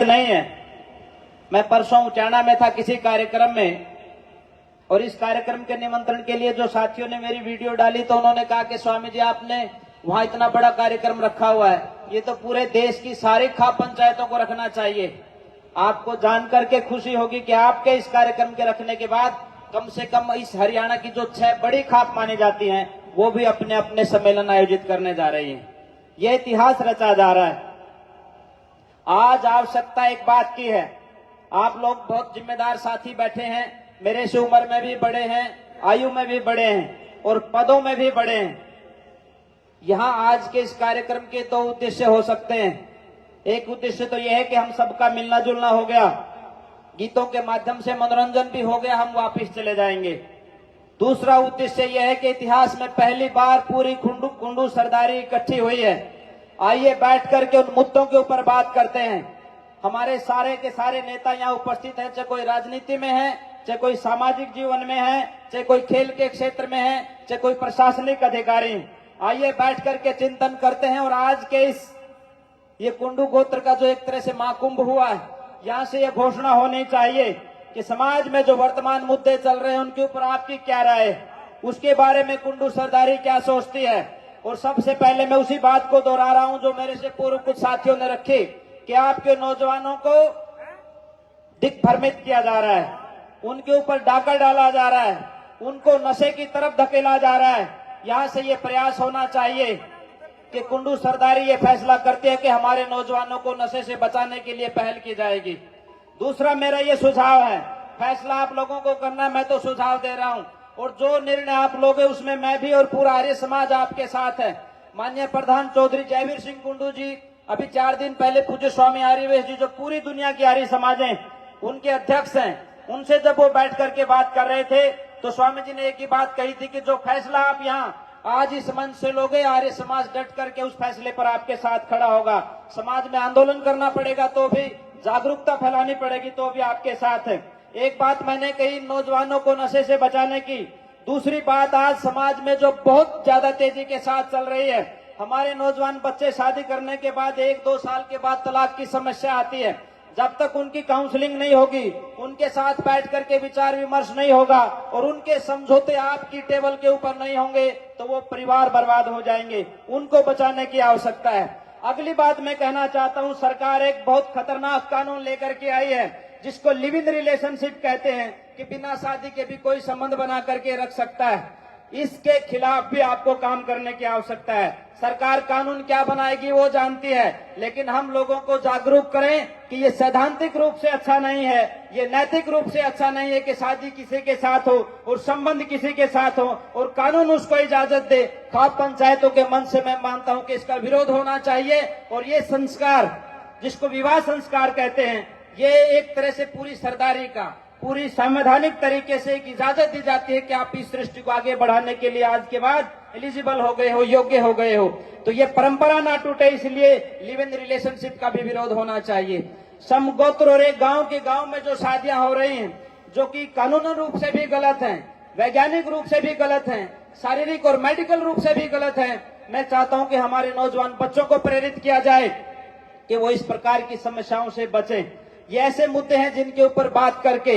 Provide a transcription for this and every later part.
नहीं है। मैं परसों उचाना में था किसी कार्यक्रम में, और इस कार्यक्रम के निमंत्रण के लिए जो साथियों ने मेरी वीडियो डाली तो उन्होंने कहा कि स्वामी जी आपने वहां इतना बड़ा कार्यक्रम रखा हुआ है, ये तो पूरे देश की सारी खाप पंचायतों को रखना चाहिए। आपको जानकर के खुशी होगी कि आपके इस कार्यक्रम के रखने के बाद कम से कम इस हरियाणा की जो 6 बड़ी खाप मानी जाती हैं वो भी अपने अपने सम्मेलन आयोजित करने जा रही हैं। यह इतिहास रचा जा रहा है। आज आवश्यकता एक बात की है, आप लोग बहुत जिम्मेदार साथी बैठे हैं, मेरे से उम्र में भी बड़े हैं, आयु में भी बड़े हैं और पदों में भी बड़े हैं। यहां आज के इस कार्यक्रम के 2 उद्देश्य हो सकते हैं। एक उद्देश्य तो यह है कि हम सबका मिलना जुलना हो गया, गीतों के माध्यम से मनोरंजन भी हो गया, हम वापस चले जाएंगे। दूसरा उद्देश्य यह है कि इतिहास में पहली बार पूरी कुंडू सरदारी इकट्ठी हुई है। आइए बैठ करके उन मुद्दों के ऊपर बात करते हैं। हमारे सारे के सारे नेता यहाँ उपस्थित हैं, चाहे कोई राजनीति में है, चाहे कोई सामाजिक जीवन में है, चाहे कोई खेल के क्षेत्र में है, चाहे कोई प्रशासनिक अधिकारी। आइए बैठ करके चिंतन करते हैं। और आज के ये कुंडू गोत्र का जो एक तरह से महाकुंभ हुआ है, यहाँ से ये घोषणा होनी चाहिए कि समाज में जो वर्तमान मुद्दे चल रहे हैं उनके ऊपर आपकी क्या राय है, उसके बारे में कुंडू सरदारी क्या सोचती है। और सबसे पहले मैं उसी बात को दोहरा रहा हूं जो मेरे से पूर्व कुछ साथियों ने रखी कि आपके नौजवानों को दिग्भ्रमित किया जा रहा है, उनके ऊपर डाका डाला जा रहा है, उनको नशे की तरफ धकेला जा रहा है। यहां से ये प्रयास होना चाहिए कि कुंडू सरदारी ये फैसला करती है कि हमारे नौजवानों को नशे से बचाने के लिए पहल की जाएगी। दूसरा मेरा ये सुझाव है, फैसला आप लोगों को करना है, मैं तो सुझाव दे रहा हूं, और जो निर्णय आप लोगे उसमें मैं भी और पूरा आर्य समाज आपके साथ है। माननीय प्रधान चौधरी जयवीर सिंह कुंडू जी अभी 4 दिन पहले पूज्य स्वामी आर्यवेश जी जो पूरी दुनिया की आर्य समाज है उनके अध्यक्ष हैं, उनसे जब वो बैठ करके बात कर रहे थे तो स्वामी जी ने एक ही बात कही थी कि जो फैसला आप यहाँ आज इस मंच से लोगे, आर्य समाज डट करके उस फैसले पर आपके साथ खड़ा होगा। समाज में आंदोलन करना पड़ेगा तो भी, जागरूकता फैलानी पड़ेगी तो भी आपके साथ है। एक बात मैंने कही नौजवानों को नशे से बचाने की। दूसरी बात, आज समाज में जो बहुत ज्यादा तेजी के साथ चल रही है, हमारे नौजवान बच्चे शादी करने के बाद 1-2 साल के बाद तलाक की समस्या आती है। जब तक उनकी काउंसलिंग नहीं होगी, उनके साथ बैठ करके विचार विमर्श नहीं होगा और उनके समझौते आपकी टेबल के ऊपर नहीं होंगे तो वो परिवार बर्बाद हो जाएंगे। उनको बचाने की आवश्यकता है। अगली बात मैं कहना चाहता हूं, सरकार एक बहुत खतरनाक कानून लेकर के आई है जिसको लिव इन रिलेशनशिप कहते हैं, कि बिना शादी के भी कोई संबंध बना करके रख सकता है। इसके खिलाफ भी आपको काम करने की आवश्यकता है। सरकार कानून क्या बनाएगी वो जानती है, लेकिन हम लोगों को जागरूक करें कि ये सैद्धांतिक रूप से अच्छा नहीं है, ये नैतिक रूप से अच्छा नहीं है कि शादी किसी के साथ हो और संबंध किसी के साथ हो और कानून उसको इजाजत दे। खाप पंचायतों के मन से मैं मानता हूं कि इसका विरोध होना चाहिए। और ये संस्कार जिसको विवाह संस्कार कहते हैं, ये एक तरह से पूरी सरदारी का, पूरी संवैधानिक तरीके से एक इजाजत दी जाती है कि आप इस सृष्टि को आगे बढ़ाने के लिए आज के बाद एलिजिबल हो गए हो, योग्य हो गए हो। तो ये परंपरा ना टूटे, इसलिए लिव इन रिलेशनशिप का भी विरोध होना चाहिए। समगोत्र और एक गांव के गांव में जो शादियां हो रही हैं, जो कि कानूनी रूप से भी गलत हैं, वैज्ञानिक रूप से भी गलत हैं, शारीरिक और मेडिकल रूप से भी गलत हैं, मैं चाहता हूं कि हमारे नौजवान बच्चों को प्रेरित किया जाए कि वो इस प्रकार की समस्याओं से बचें। ये ऐसे मुद्दे हैं जिनके ऊपर बात करके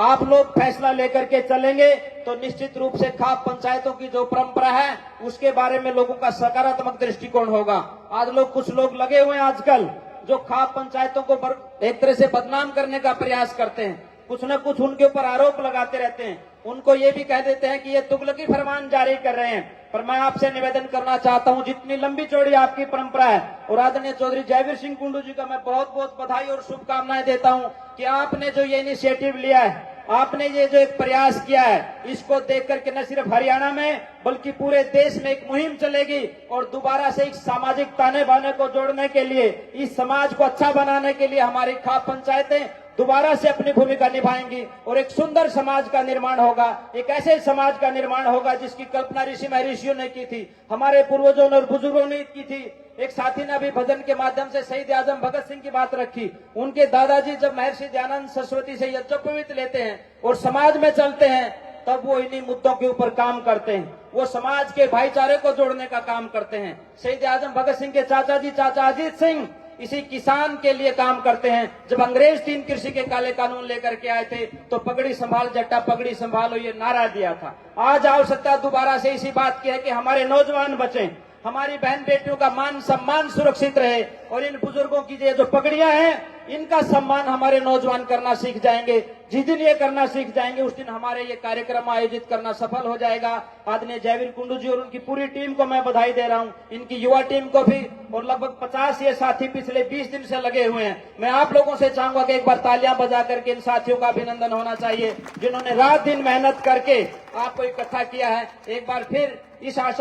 आप लोग फैसला लेकर के चलेंगे तो निश्चित रूप से खाप पंचायतों की जो परंपरा है उसके बारे में लोगों का सकारात्मक दृष्टिकोण होगा। आज कुछ लोग लगे हुए हैं आजकल जो खाप पंचायतों को एक तरह से बदनाम करने का प्रयास करते हैं, कुछ न कुछ उनके ऊपर आरोप लगाते रहते हैं, उनको ये भी कह देते हैं कि ये तुगलकी फरमान जारी कर रहे हैं। पर मैं आपसे निवेदन करना चाहता हूं, जितनी लंबी चौड़ी आपकी परंपरा है, और आदरणीय चौधरी जयवीर सिंह कुंडू जी का मैं बहुत बहुत बधाई और शुभकामनाएं देता हूं कि आपने जो ये इनिशिएटिव लिया है, आपने ये जो एक प्रयास किया है, इसको देख करके न सिर्फ हरियाणा में बल्कि पूरे देश में एक मुहिम चलेगी और दोबारा से एक सामाजिक ताने बाने को जोड़ने के लिए, इस समाज को अच्छा बनाने के लिए हमारी खाप पंचायतें दोबारा से अपनी भूमिका निभाएंगी और एक सुंदर समाज का निर्माण होगा। एक ऐसे समाज का निर्माण होगा जिसकी कल्पना ऋषि महर्षियों ने की थी, हमारे पूर्वजों ने और बुजुर्गों ने की थी। एक साथी ने अभी भजन के माध्यम से शहीद आजम भगत सिंह की बात रखी। उनके दादाजी जब महर्षि दयानंद सरस्वती से यज्ञोपवीत लेते हैं और समाज में चलते हैं, तब वो इन्हीं मुद्दों के ऊपर काम करते हैं, वो समाज के भाईचारे को जोड़ने का काम करते हैं। शहीद आजम भगत सिंह के चाचा जी चाचा अजीत सिंह इसी किसान के लिए काम करते हैं। जब अंग्रेज 3 कृषि के काले कानून लेकर के आए थे तो पगड़ी संभाल जट्टा पगड़ी संभालो ये नारा दिया था। आज आवश्यकता दोबारा से इसी बात की है कि हमारे नौजवान बचें, हमारी बहन बेटियों का मान सम्मान सुरक्षित रहे और इन बुजुर्गों की जो पगड़ियां हैं इनका सम्मान हमारे नौजवान करना सीख जाएंगे। जिस दिन ये करना सीख जाएंगे उस दिन हमारे ये कार्यक्रम आयोजित करना सफल हो जाएगा। आदरणीय जयवीर कुंडू जी और उनकी पूरी टीम को मैं बधाई दे रहा हूं, इनकी युवा टीम को भी, और लगभग 50 ये साथी पिछले 20 दिन से लगे हुए हैं। मैं आप लोगों से चाहूंगा कि एक बार तालियां बजा करके इन साथियों का अभिनंदन होना चाहिए जिन्होंने रात दिन मेहनत करके आपको इकट्ठा किया है। एक बार फिर इस आशा